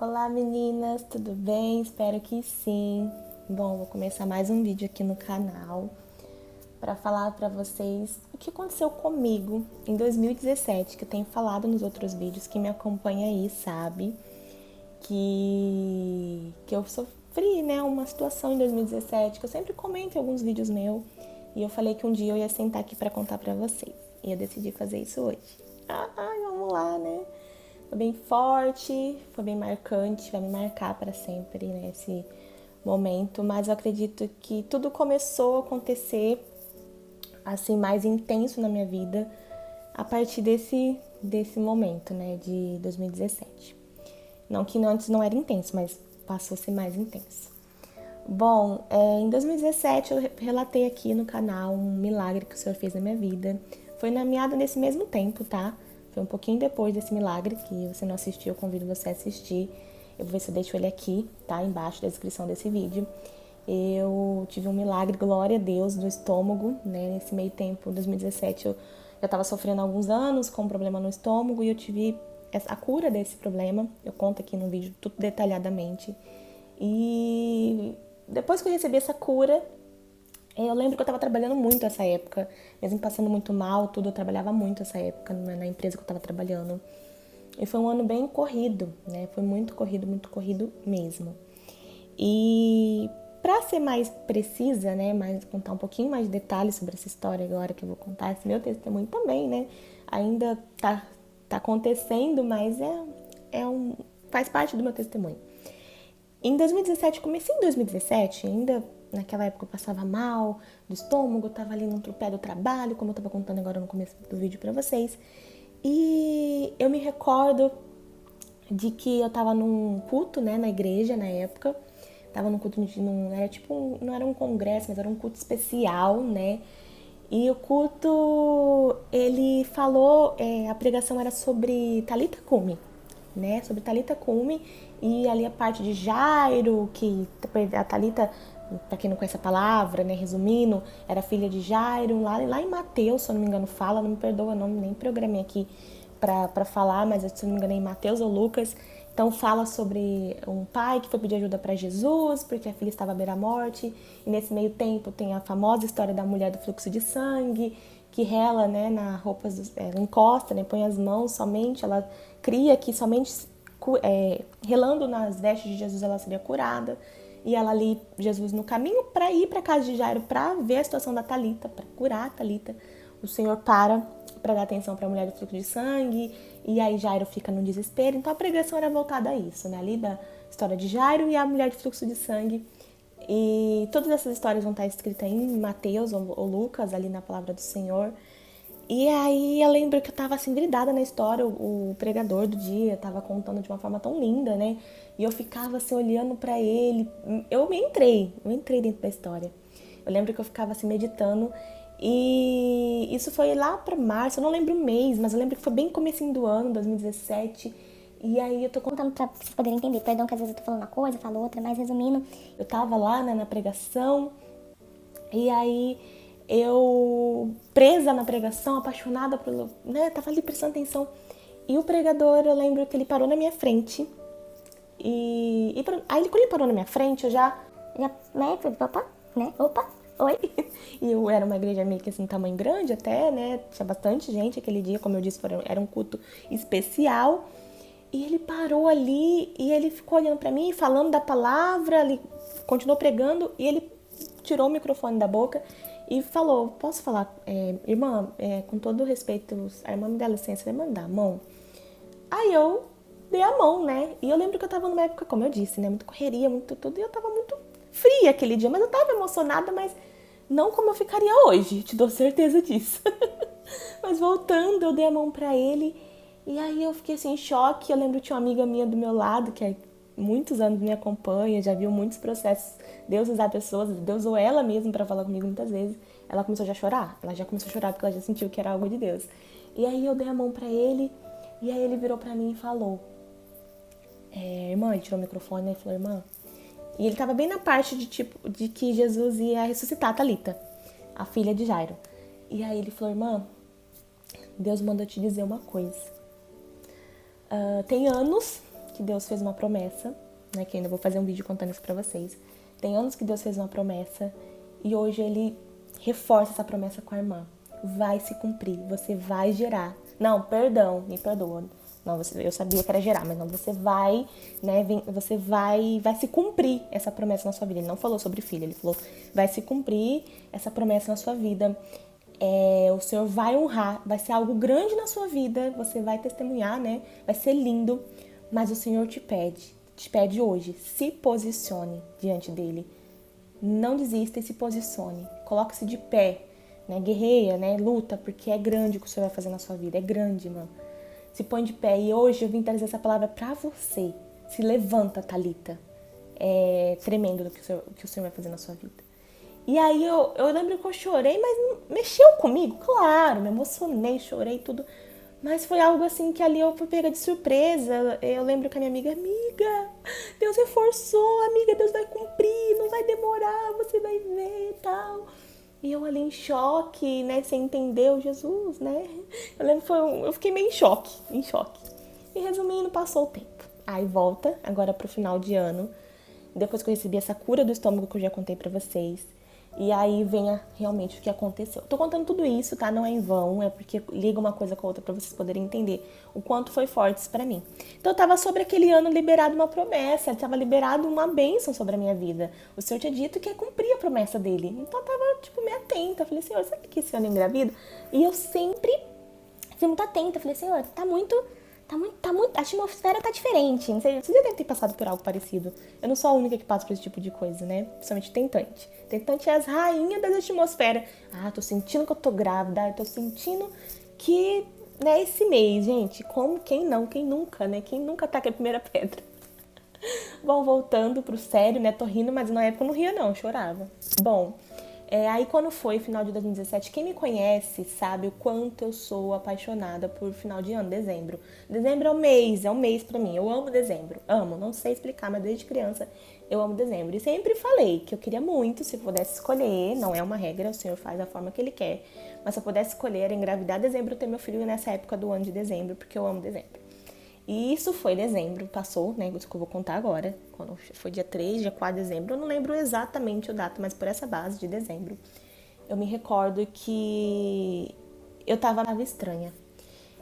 Olá meninas, tudo bem? Espero que sim. Bom, vou começar mais um vídeo aqui no canal para falar para vocês o que aconteceu comigo em 2017, que eu tenho falado nos outros vídeos. Quem me acompanha aí sabe que eu sofri, né, uma situação em 2017, que eu sempre comento em alguns vídeos meus, e eu falei que um dia eu ia sentar aqui para contar para vocês. E eu decidi fazer isso hoje. Vamos lá, né? Foi bem forte, foi bem marcante, vai me marcar para sempre, né, esse momento. Mas eu acredito que tudo começou a acontecer assim mais intenso na minha vida a partir desse momento, né, de 2017. Não que antes não era intenso, mas passou a ser mais intenso. Bom, em 2017 eu relatei aqui no canal um milagre que o Senhor fez na minha vida. Foi na meada nesse mesmo tempo, tá? Foi um pouquinho depois desse milagre, que você não assistiu, eu convido você a assistir. Eu vou ver se eu deixo ele aqui, tá? Embaixo da descrição desse vídeo. Eu tive um milagre, glória a Deus, do estômago, né? Nesse meio tempo, 2017, eu já estava sofrendo há alguns anos com um problema no estômago e eu tive a cura desse problema. Eu conto aqui no vídeo tudo detalhadamente. E depois que eu recebi essa cura, eu lembro que eu estava trabalhando muito essa época, mesmo passando muito mal, tudo, eu trabalhava muito essa época na empresa que eu estava trabalhando. E foi um ano bem corrido, né? Foi muito corrido mesmo. E para ser mais precisa, né, contar um pouquinho mais de detalhes sobre essa história agora que eu vou contar, esse meu testemunho também, né? Ainda tá acontecendo, mas faz parte do meu testemunho. Em 2017, comecei em 2017, ainda naquela época eu passava mal do estômago, eu tava ali no tropé do trabalho, como eu tava contando agora no começo do vídeo pra vocês. E eu me recordo de que eu tava num culto, né, na igreja na época. Tava num culto, não era um congresso, mas era um culto especial, né? E o culto, ele falou, a pregação era sobre Talitha Cumi, né? Sobre Talitha Cumi e ali a parte de Jairo, que a Talitha, para quem não conhece a palavra, né, resumindo, era filha de Jairo, lá em Mateus, se eu não me engano, fala, não me perdoa, não nem programei aqui para falar, mas se eu não me engano é em Mateus ou Lucas. Então fala sobre um pai que foi pedir ajuda para Jesus, porque a filha estava à beira-morte, e nesse meio tempo tem a famosa história da mulher do fluxo de sangue, que rela, né, na roupa, ela encosta, né, põe as mãos somente, ela cria que somente relando nas vestes de Jesus ela seria curada. E ela ali, Jesus no caminho para ir para casa de Jairo para ver a situação da Talitha, para curar a Talitha, o Senhor para dar atenção para a mulher do fluxo de sangue, e aí Jairo fica no desespero. Então a pregação era voltada a isso, né? Ali da história de Jairo e a mulher de fluxo de sangue. E todas essas histórias vão estar escritas em Mateus ou Lucas, ali na palavra do Senhor. E aí eu lembro que eu tava assim, gridada na história, o pregador do dia tava contando de uma forma tão linda, né? E eu ficava assim, olhando pra ele. Eu entrei dentro da história. Eu lembro que eu ficava assim, meditando. E isso foi lá pra março, eu não lembro o mês, mas eu lembro que foi bem comecinho do ano, 2017. E aí eu tô contando pra vocês poderem entender. Perdão que às vezes eu tô falando uma coisa, falo outra, mas resumindo, eu tava lá, né, na pregação. E aí eu presa na pregação, apaixonada pelo, né, tava ali prestando atenção. E o pregador, eu lembro que ele parou na minha frente. Aí quando ele parou na minha frente, eu já né, falei, opa, né, opa, oi. E eu era uma igreja meio que assim, tamanho grande até, né, tinha bastante gente aquele dia, como eu disse, era um culto especial. E ele parou ali e ele ficou olhando pra mim, falando da palavra, ele continuou pregando e ele tirou o microfone da boca e falou, posso falar, irmã, com todo o respeito, a irmã me dá licença, vai mandar a mão. Aí eu dei a mão, né? E eu lembro que eu tava numa época, como eu disse, né? Muito correria, muito tudo, e eu tava muito fria aquele dia, mas eu tava emocionada, mas não como eu ficaria hoje, te dou certeza disso. Mas voltando, eu dei a mão pra ele, e aí eu fiquei assim em choque. Eu lembro que tinha uma amiga minha do meu lado, que há muitos anos me acompanha, já viu muitos processos, Deus usar pessoas, Deus ou ela mesma pra falar comigo muitas vezes. Ela começou já a chorar, porque ela já sentiu que era algo de Deus. E aí eu dei a mão pra ele, e aí ele virou pra mim e falou, irmã, ele tirou o microfone e falou, irmã. E ele tava bem na parte de que Jesus ia ressuscitar a Talitha, a filha de Jairo. E aí ele falou, irmã, Deus mandou te dizer uma coisa. Tem anos que Deus fez uma promessa, né? Que eu ainda vou fazer um vídeo contando isso pra vocês. Tem anos que Deus fez uma promessa e hoje Ele reforça essa promessa com a irmã. Vai se cumprir, você vai gerar. Não, perdão, me perdoa. Não, eu sabia que era gerar, mas não, você vai, né, você vai se cumprir essa promessa na sua vida. Ele não falou sobre filho, ele falou, vai se cumprir essa promessa na sua vida. O Senhor vai honrar, vai ser algo grande na sua vida, você vai testemunhar, né, vai ser lindo, mas o Senhor te pede hoje, se posicione diante dele. Não desista e se posicione, coloque-se de pé, né, guerreia, né, luta, porque é grande o que o Senhor vai fazer na sua vida, é grande, mano. Se põe de pé. E hoje eu vim trazer essa palavra pra você. Se levanta, Thalita. É tremendo o que o Senhor vai fazer na sua vida. E aí eu lembro que eu chorei, mas mexeu comigo, claro. Me emocionei, chorei, tudo. Mas foi algo assim que ali eu fui pega de surpresa. Eu lembro que a minha amiga, Deus reforçou, amiga, Deus vai cumprir, não vai demorar, você vai ver e tal. E eu ali em choque, né, sem entender o Jesus, né. Eu lembro que eu fiquei meio em choque. E resumindo, passou o tempo. Aí volta agora pro final de ano, depois que eu recebi essa cura do estômago que eu já contei pra vocês. E aí venha realmente o que aconteceu. Tô contando tudo isso, tá? Não é em vão, é porque liga uma coisa com a outra pra vocês poderem entender o quanto foi forte isso pra mim. Então tava sobre aquele ano liberado uma promessa, tava liberado uma bênção sobre a minha vida. O Senhor tinha dito que ia cumprir a promessa dele. Então eu tava, meio atenta. Falei, Senhor, sabe que esse ano eu engravido? E eu sempre fui muito atenta. Falei, Senhor, tá muito, a atmosfera tá diferente. Não sei, você já deve ter passado por algo parecido. Eu não sou a única que passa por esse tipo de coisa, né? Principalmente tentante. Tentante é as rainhas da atmosfera. Tô sentindo que eu tô grávida. Tô sentindo que, né, esse mês, gente. Como, quem nunca, né? Quem nunca taca a primeira pedra? Bom, voltando pro sério, né? Tô rindo, mas na época eu não ria não, eu chorava. Bom, aí quando foi final de 2017, quem me conhece sabe o quanto eu sou apaixonada por final de ano, dezembro. Dezembro é um mês pra mim. Eu amo dezembro, amo, não sei explicar, mas desde criança eu amo dezembro. E sempre falei que eu queria muito, se eu pudesse escolher, não é uma regra, o Senhor faz da forma que Ele quer, mas se eu pudesse escolher era engravidar dezembro e ter meu filho nessa época do ano de dezembro, porque eu amo dezembro. E isso foi dezembro, passou, né? Isso que eu vou contar agora. Quando foi dia 3, dia 4 de dezembro. Eu não lembro exatamente o data, mas por essa base de dezembro. Eu me recordo que eu tava estranha.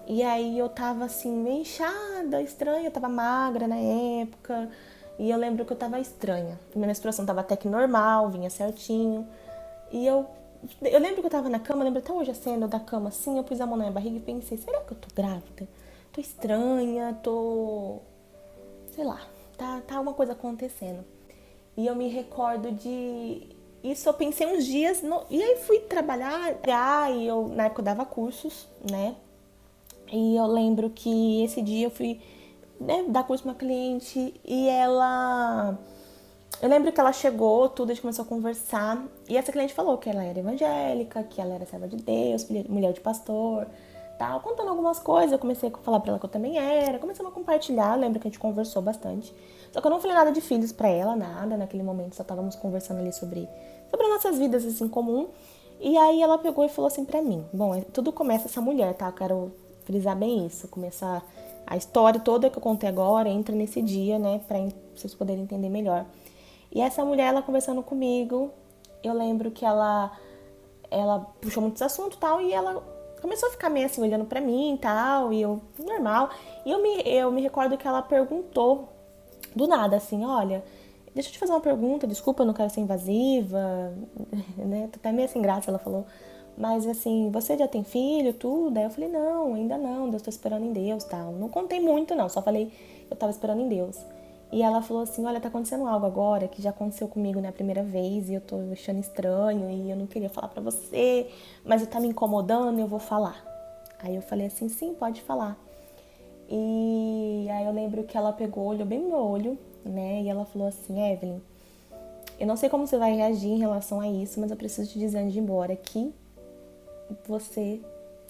E aí eu tava assim, meio inchada, estranha. Eu tava magra na época. E eu lembro que eu tava estranha. Minha menstruação tava até que normal, vinha certinho. E eu lembro que eu tava na cama, lembro até hoje a cena da cama assim. Eu pus a mão na minha barriga e pensei, será que eu tô grávida? Tô estranha, sei lá, tá alguma coisa acontecendo. E eu me recordo de isso, eu pensei uns dias, e aí fui trabalhar, e eu, na época eu dava cursos, né, e eu lembro que esse dia eu fui, né, dar curso pra uma cliente, e eu lembro que ela chegou, tudo, a gente começou a conversar, e essa cliente falou que ela era evangélica, que ela era serva de Deus, mulher de pastor, tal, contando algumas coisas. Eu comecei a falar pra ela que eu também era, começamos a compartilhar, lembro que a gente conversou bastante. Só que eu não falei nada de filhos pra ela, nada, naquele momento, só estávamos conversando ali sobre as nossas vidas, assim, comum. E aí ela pegou e falou assim pra mim, bom, tudo começa essa mulher, tá? Eu quero frisar bem isso, começar a história toda que eu contei agora, entra nesse dia, né, pra vocês poderem entender melhor. E essa mulher, ela conversando comigo, eu lembro que ela puxou muitos assuntos e tal, e ela começou a ficar meio assim, olhando pra mim e tal, e eu, normal. E eu me recordo que ela perguntou, do nada, assim, olha, deixa eu te fazer uma pergunta, desculpa, eu não quero ser invasiva, né, tô até meio sem graça, ela falou, mas assim, você já tem filho, tudo? Aí eu falei, não, ainda não, Deus, tô esperando em Deus, tal. Não contei muito, não, só falei, eu tava esperando em Deus. E ela falou assim, olha, tá acontecendo algo agora que já aconteceu comigo na primeira vez e eu tô achando estranho e eu não queria falar pra você, mas tá me incomodando e eu vou falar. Aí eu falei assim, sim, pode falar. E aí eu lembro que ela pegou, olhou bem no meu olho, né, e ela falou assim, Evelyn, eu não sei como você vai reagir em relação a isso, mas eu preciso te dizer antes de ir embora que você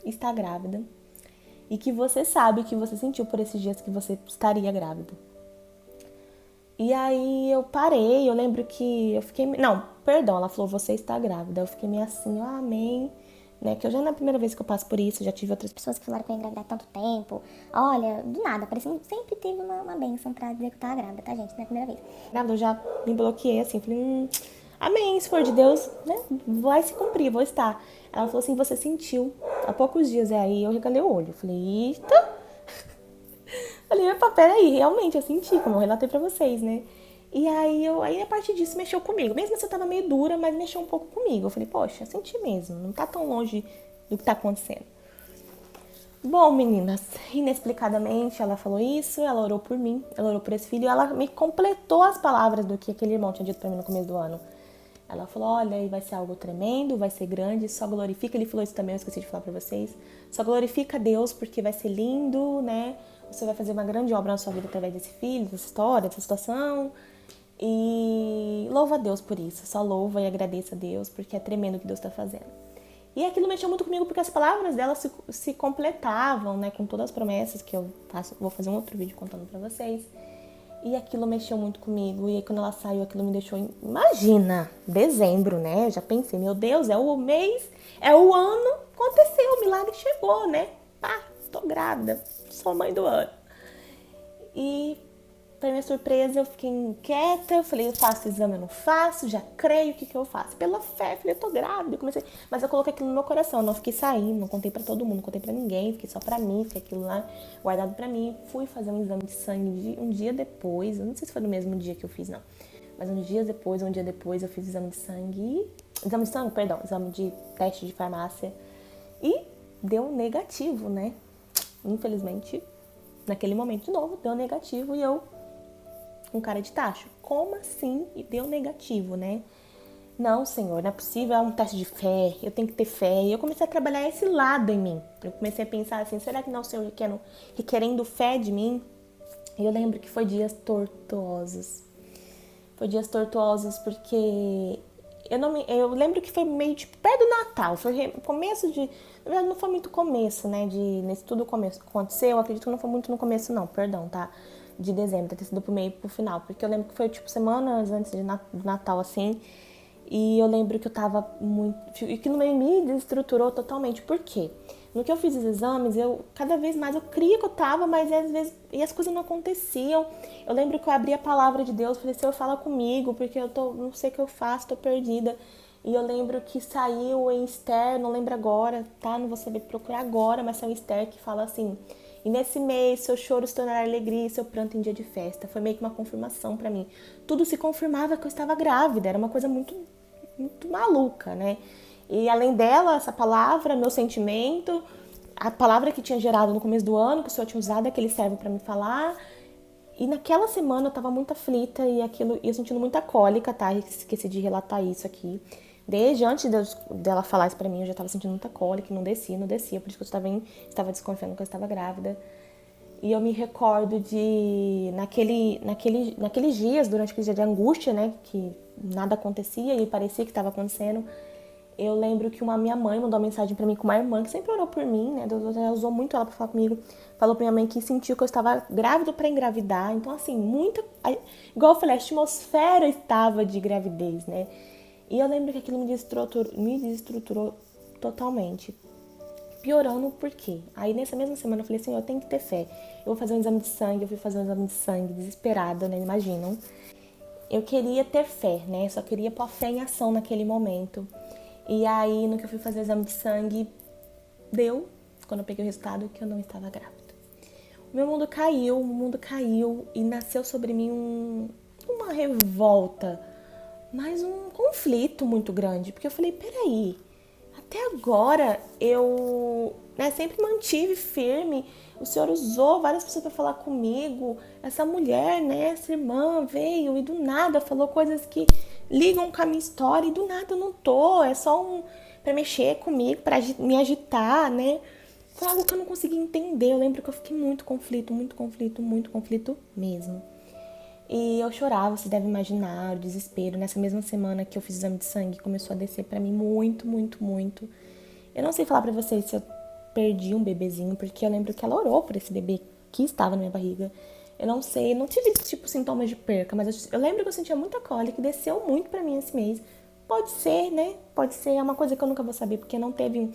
está grávida e que você sabe que você sentiu por esses dias que você estaria grávida. E aí eu parei, eu lembro que eu fiquei... Não, perdão, ela falou, você está grávida. Eu fiquei meio assim, amém. né? Que eu já não é a primeira vez que eu passo por isso, já tive outras pessoas que falaram que eu ia engravidar há tanto tempo. Olha, do nada, parecia sempre teve uma bênção pra dizer que eu tava grávida, tá, gente? Não é a primeira vez. Grávida, eu já me bloqueei assim, falei, amém, se for de Deus, né? Vai se cumprir, vou estar. Ela falou assim, você sentiu há poucos dias, aí eu regalei o olho. Falei, eita! Falei, opa, peraí, realmente, eu senti, como eu relatei pra vocês, né? E aí a partir disso mexeu comigo. Mesmo assim eu tava meio dura, mas mexeu um pouco comigo. Eu falei, poxa, eu senti mesmo, não tá tão longe do que tá acontecendo. Bom, meninas, inexplicadamente ela falou isso, ela orou por mim, ela orou por esse filho, e ela me completou as palavras do que aquele irmão tinha dito pra mim no começo do ano. Ela falou, olha, vai ser algo tremendo, vai ser grande, só glorifica, ele falou isso também, eu esqueci de falar pra vocês, só glorifica a Deus porque vai ser lindo, né? Você vai fazer uma grande obra na sua vida através desse filho, dessa história, dessa situação. E louva a Deus por isso, só louva e agradeça a Deus, porque é tremendo o que Deus está fazendo. E aquilo mexeu muito comigo porque as palavras dela se completavam, né, com todas as promessas que eu faço, vou fazer um outro vídeo contando pra vocês. E aquilo mexeu muito comigo, e aí quando ela saiu, aquilo me deixou, imagina, dezembro, né, eu já pensei, meu Deus, é o mês, é o ano, aconteceu, o milagre chegou, né, pá, tô grávida, sou mãe do ano. E pra minha surpresa, eu fiquei inquieta, eu falei, eu faço exame, eu não faço, já creio, o que eu faço? Pela fé, eu falei, eu tô grávida, eu comecei, mas eu coloquei aquilo no meu coração, eu não fiquei saindo, não contei pra todo mundo, não contei pra ninguém, fiquei só pra mim, fiquei aquilo lá guardado pra mim, fui fazer um exame de sangue um dia depois, eu não sei se foi no mesmo dia que eu fiz, não, mas um dia depois eu fiz exame de sangue, exame de teste de farmácia, e deu negativo, né, infelizmente, naquele momento de novo, deu negativo e eu com cara de tacho. Como assim? E deu negativo, né? Não, Senhor, não é possível, é um teste de fé, eu tenho que ter fé. E eu comecei a trabalhar esse lado em mim. Eu comecei a pensar assim, será que não, Senhor, requerendo fé de mim? E eu lembro que foi dias tortuosos. Foi dias tortuosos porque eu lembro que foi meio tipo perto do Natal, foi começo de, na verdade não foi muito começo, né, nesse tudo aconteceu, eu acredito que não foi muito no começo não, perdão, tá? De dezembro, deve ter sido pro meio pro final, porque eu lembro que foi tipo semanas antes do Natal, assim, e eu lembro que eu tava muito, e que no meio me desestruturou totalmente, por quê? No que eu fiz os exames, cada vez mais eu cria que eu tava, mas às vezes as coisas não aconteciam. Eu lembro que eu abri a palavra de Deus, falei, Senhor, fala comigo, porque não sei o que eu faço, tô perdida. E eu lembro que saiu em Esther, não lembro agora, tá? Não vou saber procurar agora, mas saiu em Esther que fala assim, e nesse mês seu choro se tornará alegria e seu pranto em dia de festa. Foi meio que uma confirmação pra mim. Tudo se confirmava que eu estava grávida, era uma coisa muito, muito maluca, né? E além dela, essa palavra, meu sentimento, a palavra que tinha gerado no começo do ano, que o Senhor tinha usado, é que ele serve pra me falar. E naquela semana eu tava muito aflita e eu sentindo muita cólica, tá? Esqueci de relatar isso aqui. Desde antes dela falar isso pra mim, eu já tava sentindo muita cólica, não descia, por isso que eu estava desconfiando que eu estava grávida. E eu me recordo de, naqueles dias, durante aquele dia de angústia, né, que nada acontecia e parecia que estava acontecendo, eu lembro que minha mãe mandou uma mensagem pra mim com uma irmã que sempre orou por mim, né? Deus usou muito ela pra falar comigo. Falou pra minha mãe que sentiu que eu estava grávida pra engravidar. Então, assim, igual eu falei, a atmosfera estava de gravidez, né? E eu lembro que aquilo me desestruturou totalmente. Piorando por quê? Aí nessa mesma semana eu falei assim, eu tenho que ter fé. Eu vou fazer um exame de sangue, eu fui fazer um exame de sangue, desesperada, né? Imaginam. Eu queria ter fé, né? Só queria pôr a fé em ação naquele momento. E aí, no que eu fui fazer o exame de sangue, deu, quando eu peguei o resultado, que eu não estava grávida. O mundo caiu e nasceu sobre mim uma revolta, mas um conflito muito grande. Porque eu falei, peraí, até agora eu sempre mantive firme. O Senhor usou várias pessoas para falar comigo. Essa mulher, né, essa irmã veio e do nada falou coisas que ligam com a minha história e do nada eu não tô. É só para mexer comigo, para me agitar, né? Foi algo que eu não consegui entender. Eu lembro que eu fiquei muito conflito mesmo. E eu chorava, você deve imaginar, o desespero. Nessa mesma semana que eu fiz o exame de sangue, começou a descer pra mim muito. Eu não sei falar pra vocês se eu perdi um bebezinho, porque eu lembro que ela orou por esse bebê que estava na minha barriga. Eu não sei, não tive tipo sintomas de perca, mas eu lembro que eu sentia muita cólica, que desceu muito pra mim esse mês. Pode ser, né? Pode ser, é uma coisa que eu nunca vou saber, porque não teve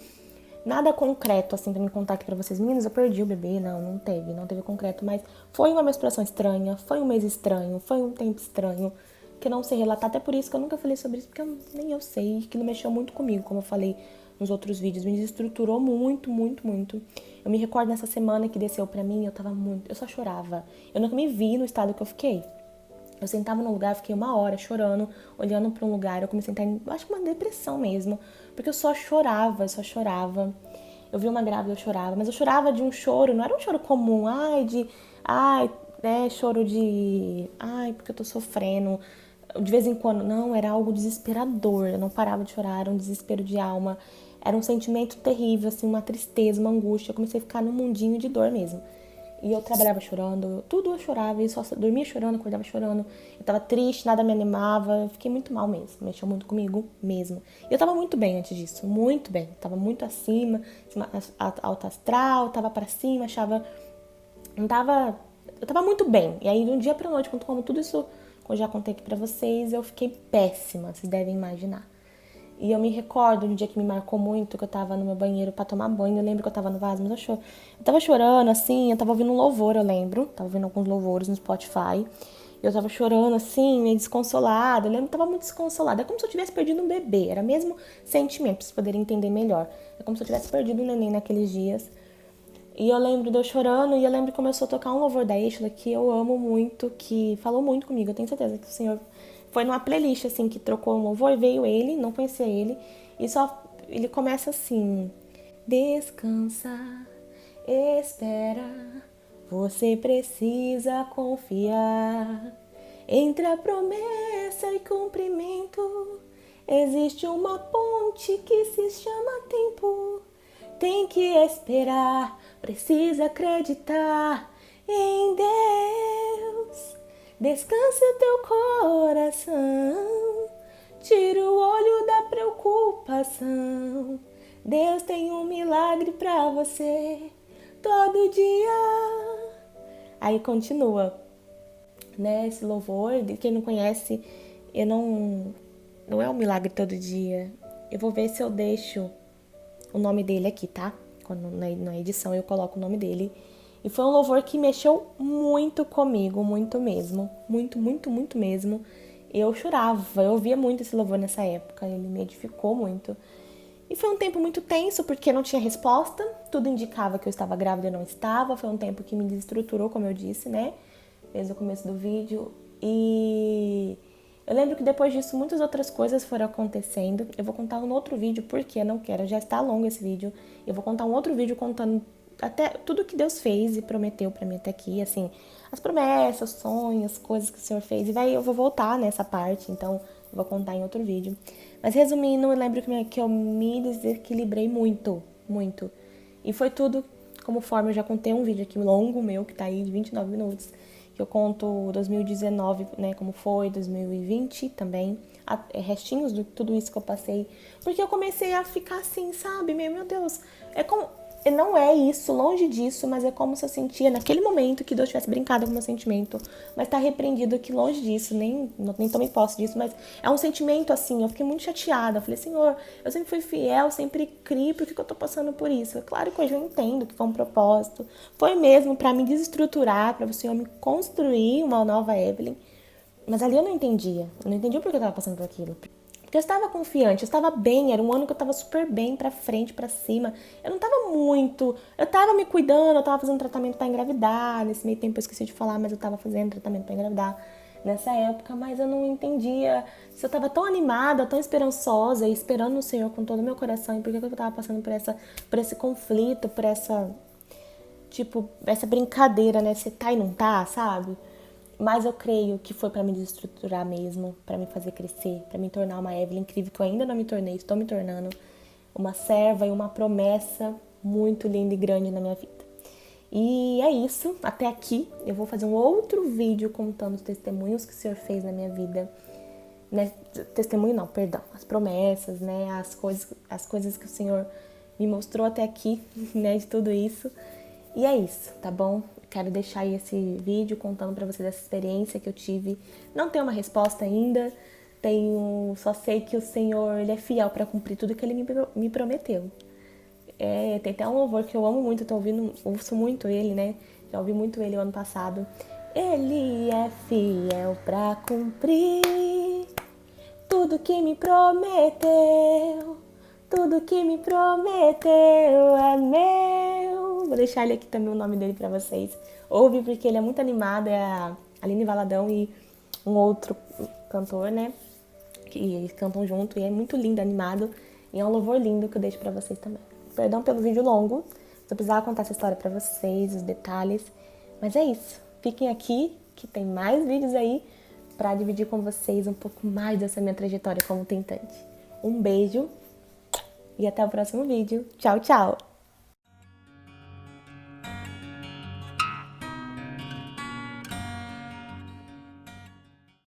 nada concreto, assim, pra me contar aqui pra vocês. Meninas, eu perdi o bebê, não teve concreto, mas foi uma menstruação estranha, foi um mês estranho, foi um tempo estranho, que eu não sei relatar, até por isso que eu nunca falei sobre isso, porque nem eu sei, que não mexeu muito comigo, como eu falei nos outros vídeos, me desestruturou muito, muito, muito. Eu me recordo nessa semana que desceu pra mim, eu só chorava. Eu nunca me vi no estado que eu fiquei. Eu sentava num lugar, fiquei uma hora chorando, olhando pra um lugar, eu comecei a entrar em, acho que uma depressão mesmo, porque eu só chorava, eu só chorava. Eu vi uma grávida, eu chorava, mas eu chorava de um choro, não era um choro comum, choro porque eu tô sofrendo, de vez em quando, não, era algo desesperador, eu não parava de chorar, era um desespero de alma, era um sentimento terrível, assim, uma tristeza, uma angústia, eu comecei a ficar num mundinho de dor mesmo. E eu trabalhava chorando, tudo eu chorava, e só dormia chorando, acordava chorando. Eu tava triste, nada me animava, eu fiquei muito mal mesmo, mexeu muito comigo mesmo. E eu tava muito bem antes disso, muito bem. Tava muito acima, alta astral, tava pra cima, achava... Não tava... Eu tava muito bem. E aí, de um dia pra noite, como tudo isso, como eu já contei aqui pra vocês, eu fiquei péssima, vocês devem imaginar. E eu me recordo de um dia que me marcou muito, que eu tava no meu banheiro pra tomar banho. Eu lembro que eu tava no vaso, mas eu tava chorando, assim, eu tava ouvindo um louvor, eu lembro. Tava ouvindo alguns louvores no Spotify. Eu tava chorando, assim, meio desconsolada. Eu lembro que tava muito desconsolada. É como se eu tivesse perdido um bebê. Era o mesmo sentimento, pra vocês poderem entender melhor. É como se eu tivesse perdido um neném naqueles dias. E eu lembro de eu chorando, e eu lembro que começou a tocar um louvor da Ishla que eu amo muito, que falou muito comigo. Eu tenho certeza que o Senhor foi numa playlist, assim, que trocou um louvor e veio ele, não conhecia ele, e só ele começa assim: descansa, espera, você precisa confiar. Entre a promessa e cumprimento, existe uma ponte que se chama tempo. Tem que esperar, precisa acreditar em Deus. Descanse o teu coração, tira o olho da preocupação. Deus tem um milagre pra você todo dia. Aí continua, né, esse louvor. Quem não conhece, eu não é um milagre todo dia. Eu vou ver se eu deixo o nome dele aqui, tá? Quando na edição eu coloco o nome dele. E foi um louvor que mexeu muito comigo, muito mesmo. Muito, muito, muito mesmo. Eu chorava, eu ouvia muito esse louvor nessa época, ele me edificou muito. E foi um tempo muito tenso, porque não tinha resposta, tudo indicava que eu estava grávida e não estava. Foi um tempo que me desestruturou, como eu disse, né? Desde o começo do vídeo. E eu lembro que depois disso muitas outras coisas foram acontecendo. Eu vou contar um outro vídeo, porque eu não quero, já está longo esse vídeo. Eu vou contar um outro vídeo contando até tudo que Deus fez e prometeu pra mim até aqui, assim, as promessas, sonhos, coisas que o Senhor fez. E eu vou voltar nessa parte, então eu vou contar em outro vídeo. Mas resumindo, eu lembro que eu me desequilibrei muito, muito. E foi tudo, como forma, eu já contei um vídeo aqui longo meu, que tá aí de 29 minutos, que eu conto 2019, né, como foi, 2020 também, restinhos de tudo isso que eu passei, porque eu comecei a ficar assim, sabe, meu Deus, não é isso, longe disso, mas é como se eu sentia naquele momento que Deus tivesse brincado com o meu sentimento, mas tá repreendido que longe disso, nem tomei posse disso, mas é um sentimento assim, eu fiquei muito chateada, eu falei, Senhor, eu sempre fui fiel, sempre criei, por que eu tô passando por isso? É claro que hoje eu entendo que foi um propósito, foi mesmo pra me desestruturar, pra o Senhor me construir uma nova Evelyn, mas ali eu não entendia por que eu tava passando por aquilo. Porque eu estava confiante, eu estava bem, era um ano que eu estava super bem, pra frente, pra cima. Eu não estava muito... Eu estava me cuidando, eu estava fazendo tratamento pra engravidar. Nesse meio tempo eu esqueci de falar, mas eu estava fazendo tratamento pra engravidar nessa época. Mas eu não entendia se eu estava tão animada, tão esperançosa e esperando no Senhor com todo o meu coração. E por que eu estava passando por esse conflito, por essa... Tipo, essa brincadeira, né? Você tá e não tá, sabe? Mas eu creio que foi pra me desestruturar mesmo, pra me fazer crescer, pra me tornar uma Evelyn incrível, que eu ainda não me tornei, estou me tornando uma serva e uma promessa muito linda e grande na minha vida. E é isso, até aqui. Eu vou fazer um outro vídeo contando os testemunhos que o Senhor fez na minha vida. Né? Testemunho não, perdão. As promessas, né? As coisas que o Senhor me mostrou até aqui, né? De tudo isso. E é isso, tá bom? Quero deixar aí esse vídeo contando pra vocês essa experiência que eu tive. Não tenho uma resposta ainda. só sei que o Senhor, Ele é fiel para cumprir tudo que Ele me prometeu. Tem até um louvor que eu amo muito, ouço muito ele, né? Já ouvi muito ele o ano passado. Ele é fiel para cumprir tudo que me prometeu. Tudo que me prometeu é meu. Vou deixar ele aqui também o nome dele pra vocês. Ouve porque ele é muito animado, é a Aline Valadão e um outro cantor, né? Que eles cantam junto e é muito lindo, animado. E é um louvor lindo que eu deixo pra vocês também. Perdão pelo vídeo longo, se eu precisava contar essa história pra vocês, os detalhes. Mas é isso. Fiquem aqui que tem mais vídeos aí pra dividir com vocês um pouco mais dessa minha trajetória como tentante. Um beijo e até o próximo vídeo. Tchau, tchau!